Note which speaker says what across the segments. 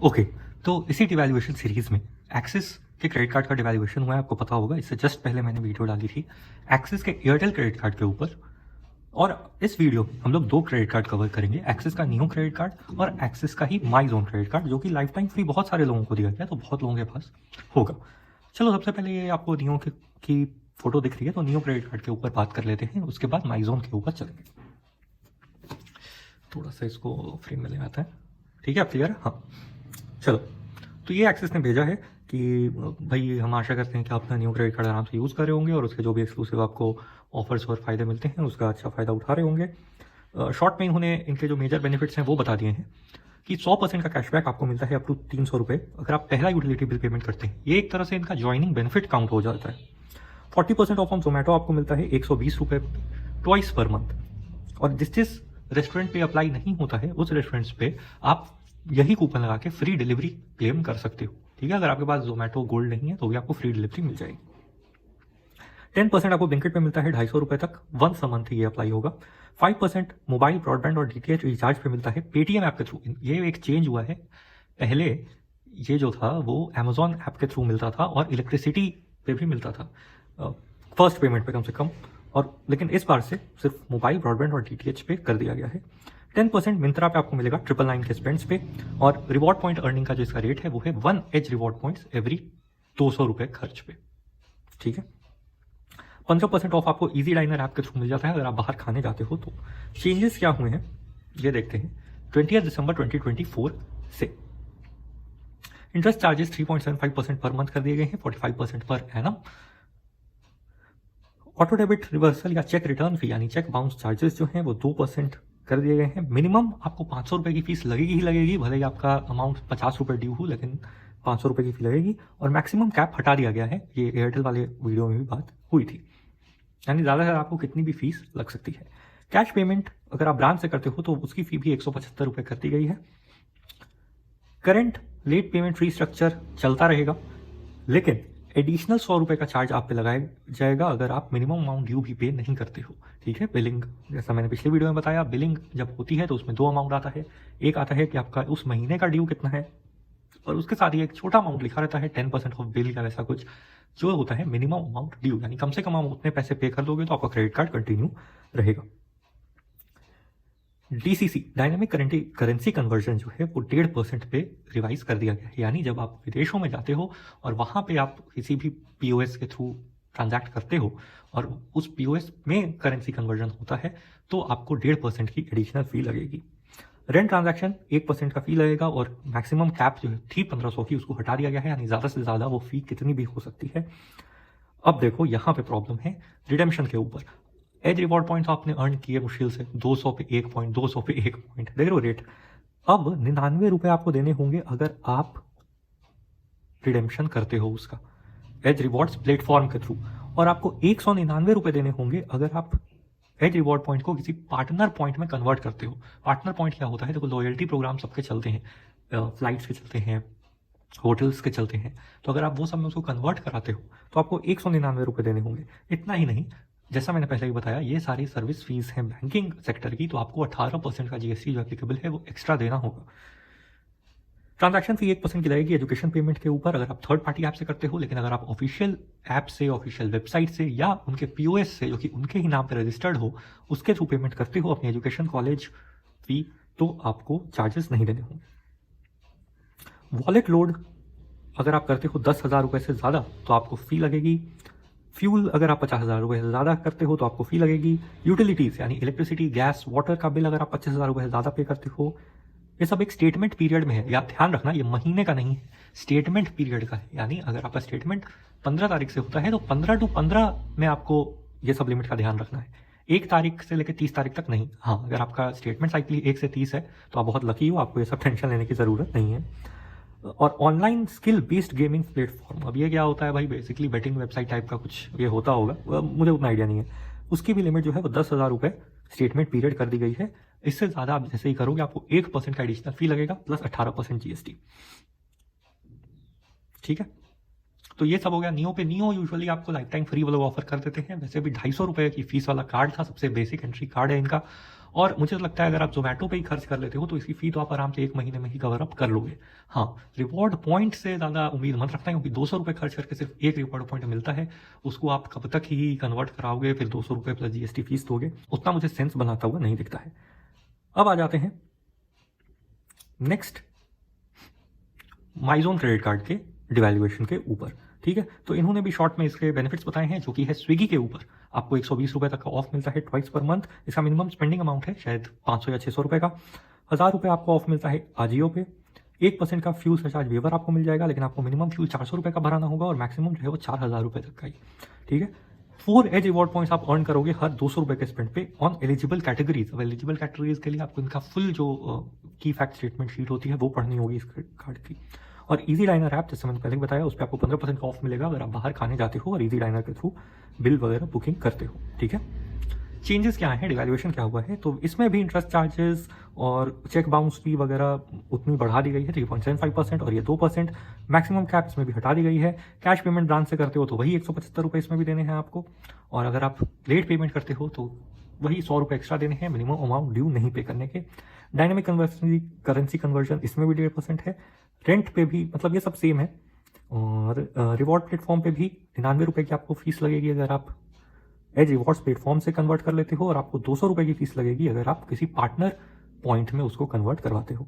Speaker 1: Okay, तो इसी devaluation series में एक्सिस के क्रेडिट कार्ड का डिवैल्यूएशन हुआ है, आपको पता होगा। इससे जस्ट पहले मैंने वीडियो डाली थी एक्सिस के एयरटेल क्रेडिट कार्ड के ऊपर, और इस वीडियो में हम लोग दो क्रेडिट कार्ड कवर करेंगे, एक्सिस का नियो क्रेडिट कार्ड और एक्सिस का ही माई जोन क्रेडिट कार्ड, जो कि लाइफ टाइम फ्री बहुत सारे लोगों को दिया गया है, तो बहुत लोगों के पास होगा। चलो सबसे पहले ये आपको नियो की फोटो दिख रही है, तो नियो क्रेडिट कार्ड के ऊपर बात कर लेते हैं, उसके बाद माई जोन के ऊपर चलेंगे। थोड़ा सा इसको फ्रेम में ले आता है, ठीक है, आप क्लियर है? हाँ चलो, तो ये एक्सिस ने भेजा है कि भाई हम आशा करते हैं कि आप अपना न्यू क्रेडिट कार्ड आराम से यूज़ कर रहे होंगे और उसके जो भी एक्सक्लूसिव आपको ऑफर्स और फायदे मिलते हैं उसका अच्छा फ़ायदा उठा रहे होंगे। शॉर्ट में इन्होंने इनके जो मेजर बेनिफिट्स हैं वो बता दिए हैं कि 100% का कैशबैक आपको मिलता है अप टू 300 रुपये अगर आप पहला यूटिलिटी बिल पेमेंट करते हैं। ये एक तरह से इनका ज्वाइनिंग बेनिफिट काउंट हो जाता है। 40% ऑफ ऑन जोमेटो आपको मिलता है 120 रुपये ट्वाइस पर मंथ, और जिस रेस्टोरेंट पे अप्लाई नहीं होता है उस रेस्टोरेंट्स पे आप यही कूपन लगा के फ्री डिलीवरी क्लेम कर सकते हो, ठीक है। अगर आपके पास जोमेटो गोल्ड नहीं है तो भी आपको फ्री डिलीवरी मिल जाएगी। 10% आपको ब्लिंकिट पे मिलता है 250 रुपये तक, वंस अ मंथ ये अप्लाई होगा। 5% मोबाइल ब्रॉडबैंड और डीटीएच रिचार्ज पे मिलता है पेटीएम ऐप के थ्रू। ये एक चेंज हुआ है, पहले ये जो था वो अमेजॉन ऐप के थ्रू मिलता था और इलेक्ट्रिसिटी पे भी मिलता था फर्स्ट पेमेंट पे कम से कम, और लेकिन इस बार से सिर्फ मोबाइल ब्रॉडबैंड और डीटीएच पे कर दिया गया है। 10% मिंत्रा पे आपको मिलेगा 999 के स्पेंड्स पे, और रिवॉर्ड पॉइंट अर्निंग का जो इसका रेट है वो है 1 एज रिवॉर्ड पॉइंट्स एवरी 200 रुपये खर्च पे, ठीक है। 15% ऑफ आपको इजी डाइनर ऐप के थ्रू मिल जाता है अगर आप बाहर खाने जाते हो तो। चेंजेस क्या हुए हैं ये देखते हैं 20 दिसंबर 2024 से। इंटरेस्ट चार्जेस 3.75% पर मंथ कर दिए गए हैं, 45% per annum. Auto debit reversal या चेक रिटर्न फी यानी चेक बाउंस चार्जेस जो हैं वो 2% कर दिए गए हैं। मिनिमम आपको 500 रुपये की फीस लगेगी ही लगेगी, भले ही आपका अमाउंट 50 रुपये ड्यू हो, लेकिन 500 रुपये की फी लगेगी। और मैक्सिमम कैप हटा दिया गया है, ये एयरटेल वाले वीडियो में भी बात हुई थी, यानी ज़्यादा से आपको कितनी भी फीस लग सकती है। कैश पेमेंट अगर आप ब्रांच से करते हो तो उसकी फी भी 175 रुपये कर दी गई है। Current late payment fee structure चलता रहेगा, लेकिन एडिशनल 100 रुपये का चार्ज आप पे लगाया जाएगा अगर आप मिनिमम अमाउंट ड्यू भी पे नहीं करते हो, ठीक है। बिलिंग, जैसा मैंने पिछले वीडियो में बताया, बिलिंग जब होती है तो उसमें दो अमाउंट आता है। एक आता है कि आपका उस महीने का ड्यू कितना है, और उसके साथ ही एक छोटा अमाउंट लिखा रहता है 10% ऑफ बिल या वैसा कुछ, जो होता है मिनिमम अमाउंट ड्यू, यानी कम से कम आप उतने पैसे पे कर दोगे तो आपका क्रेडिट कार्ड कंटिन्यू रहेगा। डीसीसी डायनामिक करेंसी कन्वर्जन जो है वो 1.5% पे रिवाइज कर दिया गया है, यानी जब आप विदेशों में जाते हो और वहाँ पे आप किसी भी पीओएस के थ्रू ट्रांजैक्ट करते हो और उस पीओएस में करेंसी कन्वर्जन होता है तो आपको 1.5% की एडिशनल फी लगेगी। रेंट ट्रांजैक्शन 1% का फी लगेगा, और मैक्सिमम कैप जो थी 1500 की उसको हटा दिया गया है, यानी ज़्यादा से ज़्यादा वो फी कितनी भी हो सकती है। अब देखो यहाँ पे प्रॉब्लम है रिडेम्पशन के ऊपर। एज रिवॉर्ड पॉइंट्स आपने अर्न किए मुश्किल से 200 पे 1 पॉइंट, 200 पे 1 पॉइंट, देख रहे हो रेट। अब 99 रुपये आपको देने होंगे अगर आप रिडेम्पशन करते हो उसका एज रिवॉर्ड्स प्लेटफॉर्म के थ्रू, और आपको 199 रुपये देने होंगे अगर आप एज रिवॉर्ड पॉइंट को किसी पार्टनर पॉइंट में कन्वर्ट करते हो। पार्टनर पॉइंट क्या होता है, देखो लॉयल्टी प्रोग्राम सबके चलते हैं, फ्लाइट्स के चलते हैं, होटल्स के चलते हैं, तो अगर आप वो सब में उसको कन्वर्ट कराते हो तो आपको 199 रुपये देने होंगे। इतना ही नहीं, जैसा मैंने पहले ही बताया, ये सारी सर्विस फीस हैं बैंकिंग सेक्टर की, तो आपको 18% का जीएसटी जो एप्लीकेबल है वो एक्स्ट्रा देना होगा। ट्रांजैक्शन फी 1% की लगेगी एजुकेशन पेमेंट के ऊपर अगर आप थर्ड पार्टी ऐप से करते हो, लेकिन अगर आप ऑफिशियल ऐप से, ऑफिशियल वेबसाइट से या उनके पीओएस से जो कि उनके ही नाम पर रजिस्टर्ड हो उसके थ्रू पेमेंट करते हो अपनी एजुकेशन कॉलेज फी, तो आपको चार्जेस नहीं देने होंगे। वॉलेट लोड अगर आप करते हो 10,000 रुपये से ज़्यादा तो आपको फ़ी लगेगी। फ्यूल अगर आप 50,000 रुपये से ज़्यादा करते हो तो आपको फ़ी लगेगी। यूटिलिटीज़ यानी इलेक्ट्रिसिटी, गैस, वाटर का बिल अगर आप 25,000 रुपये से ज़्यादा पे करते हो, ये सब एक स्टेटमेंट पीरियड में है, या ध्यान रखना ये महीने का नहीं है, स्टेटमेंट पीरियड का है। यानी अगर आपका स्टेटमेंट 15 तारीख से होता है तो 15 to 15 में आपको ये सब लिमिट का ध्यान रखना है, 1 तारीख से लेकर 30 तारीख तक नहीं। हाँ, अगर आपका स्टेटमेंट साइकिल 1 से 30 है तो आप बहुत लकी हो, आपको ये सब टेंशन लेने की ज़रूरत नहीं है। और online skill based gaming platform, अब ये क्या होता है भाई, बेसिकली बेटिंग वेबसाइट टाइप का कुछ ये होता होगा, मुझे उतना आइडिया नहीं है। उसकी भी लिमिट जो है वो 10,000 रुपये स्टेटमेंट पीरियड कर दी गई है। इससे ज़्यादा आप जैसे ही करोगे आपको 1% का एडिशनल फी लगेगा प्लस 18% जीएसटी, ठीक है। तो ये सब हो गया नियो पे। नियो यूजुअली आपको लाइफ टाइम फ्री वाला ऑफर कर देते हैं, वैसे भी 250 रुपये की फीस वाला कार्ड था, सबसे बेसिक एंट्री कार्ड है इनका, और मुझे लगता है अगर आप जोमेटो पे ही खर्च कर लेते हो तो इसकी फ़ी तो आप आराम से 1 महीने में ही कवर अप कर लोगे। हाँ, रिवॉर्ड पॉइंट से ज़्यादा उम्मीद मत रखना, क्योंकि 200 रुपये खर्च करके सिर्फ एक रिवॉर्ड पॉइंट मिलता है, उसको आप कब तक ही कन्वर्ट कराओगे, फिर 200 रुपये प्लस GST फीस दोगे, उतना मुझे सेंस बनाता हुआ नहीं दिखता है। अब आ जाते हैं नेक्स्ट माइज़ोन क्रेडिट कार्ड के डिवैल्यूएशन के ऊपर। ठीक है, तो इन्होंने भी शॉर्ट में इसके बेनिफिट्स बताए हैं, जो कि है स्विगी के ऊपर आपको 120 रुपये तक का ऑफ मिलता है ट्वाइस पर मंथ। इसका मिनिमम स्पेंडिंग अमाउंट है शायद 500 या 600 रुपये का। 1000 रुपये आपको ऑफ मिलता है आजियो पे। 1% का फ्यूल सरचार्ज वेवर आपको मिल जाएगा, लेकिन आपको मिनिमम फ्यूल 400 रुपये का भराना होगा और मैक्सिमम जो है वो 4000 रुपये तक का ही। ठीक है, 4 एज रिवॉर्ड पॉइंट्स आप अर्न करोगे हर 200 रुपये के स्पेंड पे ऑन एलिजिबल कैटेगरीज। अब एलिजिबल कैटेगरीज के लिए आपको इनका फुल जो की फैक्ट स्टेटमेंट शीट होती है वो पढ़नी होगी इस कार्ड की। और इजी डाइनर ऐप, जैसे मैंने पहले बताया, उस पर आपको 15% का ऑफ मिलेगा अगर आप बाहर खाने जाते हो और इजी डाइनर के थ्रू बिल वगैरह बुकिंग करते हो। ठीक है, चेंजेस क्या है, डिवैल्यूएशन क्या हुआ है, तो इसमें भी इंटरेस्ट चार्जेस और चेक बाउंस फी वगैरह उतनी बढ़ा दी गई है 3.75% और ये 2%। मैक्सिमम कैप इसमें भी हटा दी गई है। कैश पेमेंट ब्रांच से करते हो तो वही 175 रुपये इसमें भी देने हैं आपको, और अगर आप लेट पेमेंट करते हो तो वही 100 रुपये एक्स्ट्रा देने हैं मिनिमम अमाउंट ड्यू नहीं पे करने के। डायनेमिक करेंसी कन्वर्जन इसमें भी 1.5% है। रेंट पे भी मतलब ये सब सेम है। और रिवॉर्ड प्लेटफॉर्म पे भी 99 रुपये की आपको फीस लगेगी अगर आप एज रिवॉर्ड्स प्लेटफॉर्म से कन्वर्ट कर लेते हो, और आपको 200 रुपये की फीस लगेगी अगर आप किसी पार्टनर पॉइंट में उसको कन्वर्ट करवाते हो।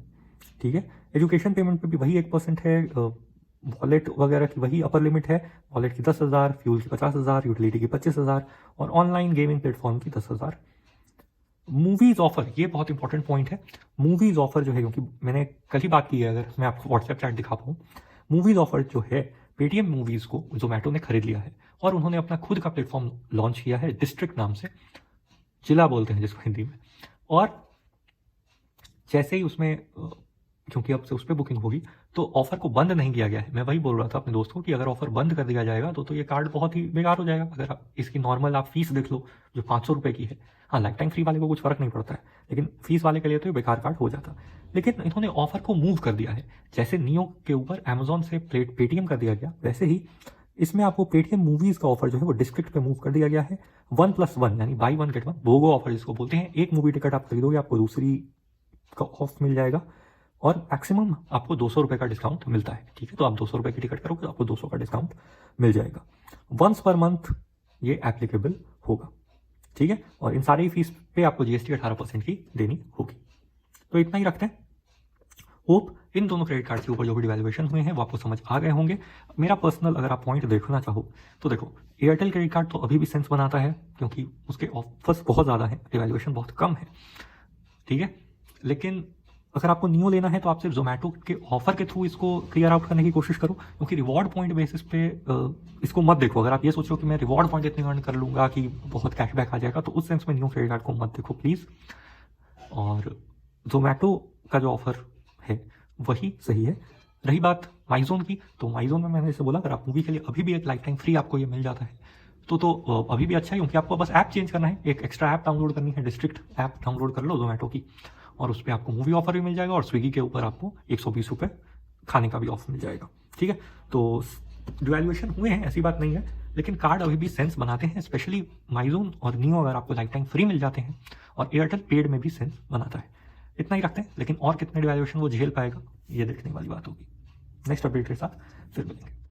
Speaker 1: ठीक है, एजुकेशन पेमेंट पे भी वही 1% है। वॉलेट वगैरह की वही अपर लिमिट है, वॉलेट की 10,000, फ्यूल की 50,000, यूटिलिटी की 25,000 और ऑनलाइन गेमिंग प्लेटफॉर्म की 10,000। मूवीज ऑफर, ये बहुत इंपॉर्टेंट पॉइंट है। मूवीज ऑफर जो है, क्योंकि मैंने कल ही बात की है, अगर मैं आपको व्हाट्सएप चैट दिखा पाऊँ, मूवीज ऑफर जो है पेटीएम मूवीज को जोमेटो ने खरीद लिया है और उन्होंने अपना खुद का प्लेटफॉर्म लॉन्च किया है, डिस्ट्रिक्ट नाम से, जिला बोलते हैं जिसको हिंदी में। और जैसे ही उसमें क्योंकि अब से उस पर बुकिंग होगी तो ऑफर को बंद नहीं किया गया है। मैं वही बोल रहा था अपने दोस्त को कि अगर ऑफर बंद कर दिया जाएगा तो ये कार्ड बहुत ही बेकार हो जाएगा। अगर आप इसकी नॉर्मल आप फीस देख लो जो 500 रुपये की है, हाँ लाइफ टाइम फ्री वाले को कुछ फर्क नहीं पड़ता है, लेकिन फीस वाले के लिए तो ये बेकार कार्ड हो जाता। लेकिन इन्होंने ऑफर को मूव कर दिया है, जैसे नियो के ऊपर अमेजोन से पेटीएम कर दिया गया, वैसे ही इसमें आपको पेटीएम मूवीज का ऑफर जो है वो डिस्ट्रिक्ट पे मूव कर दिया गया है। 1+1 यानी बाई 1 गेट 1 बोगो ऑफर जिसको बोलते हैं। एक मूवी टिकट आप खरीदोगे आपको दूसरी का ऑफ मिल जाएगा और मैक्सिमम आपको 200 रुपये का डिस्काउंट मिलता है। ठीक है, तो आप 200 रुपये की टिकट करोगे तो आपको 200 का डिस्काउंट मिल जाएगा। वंस पर मंथ ये एप्लीकेबल होगा। ठीक है, और इन सारी फीस पे आपको GST 18% की देनी होगी। तो इतना ही रखते हैं। होप इन दोनों क्रेडिट कार्ड के ऊपर जो भी डिवैल्यूएशन हुए हैं वो आपको समझ आ गए होंगे। मेरा पर्सनल अगर आप पॉइंट देखना चाहो तो देखो, एयरटेल क्रेडिट कार्ड तो अभी भी सेंस बनाता है क्योंकि उसके ऑफर्स बहुत ज़्यादा है, डिवैल्यूएशन बहुत कम है। ठीक है, लेकिन अगर आपको नियो लेना है तो आप सिर्फ जोमेटो के ऑफर के थ्रू इसको क्लियर आउट करने की कोशिश करो, क्योंकि रिवॉर्ड पॉइंट बेसिस पे इसको मत देखो। अगर आप ये सोच रहे हो कि मैं रिवॉर्ड पॉइंट इतने अर्न कर लूँगा कि बहुत कैशबैक आ जाएगा, तो उस सेंस में नियो क्रेडिट कार्ड को मत देखो प्लीज़। और जोमेटो का जो ऑफर है वही सही है। रही बात माइज़ोन की, तो माइज़ोन में मैंने जैसे बोला, अगर आप मूवी के लिए अभी भी एक लाइफ टाइम फ्री आपको ये मिल जाता है तो अभी भी अच्छा है, क्योंकि आपको बस ऐप चेंज करना है, एक एक्स्ट्रा ऐप डाउनलोड करनी है, डिस्ट्रिक्ट ऐप डाउनलोड कर लो जोमेटो की, और उस पर आपको मूवी ऑफर भी मिल जाएगा और स्विगी के ऊपर आपको 120 रुपये खाने का भी ऑफ मिल जाएगा। ठीक है, तो डिवैल्यूएशन हुए हैं ऐसी बात नहीं है, लेकिन कार्ड अभी भी सेंस बनाते हैं, स्पेशली माइज़ोन और नियो अगर आपको लाइफ टाइम फ्री मिल जाते हैं, और एयरटेल पेड में भी सेंस बनाता है। इतना ही रखते हैं, लेकिन और कितने डिवैल्यूएशन वो झेल पाएगा ये देखने वाली बात होगी। नेक्स्ट अपडेट के साथ फिर मिलेंगे।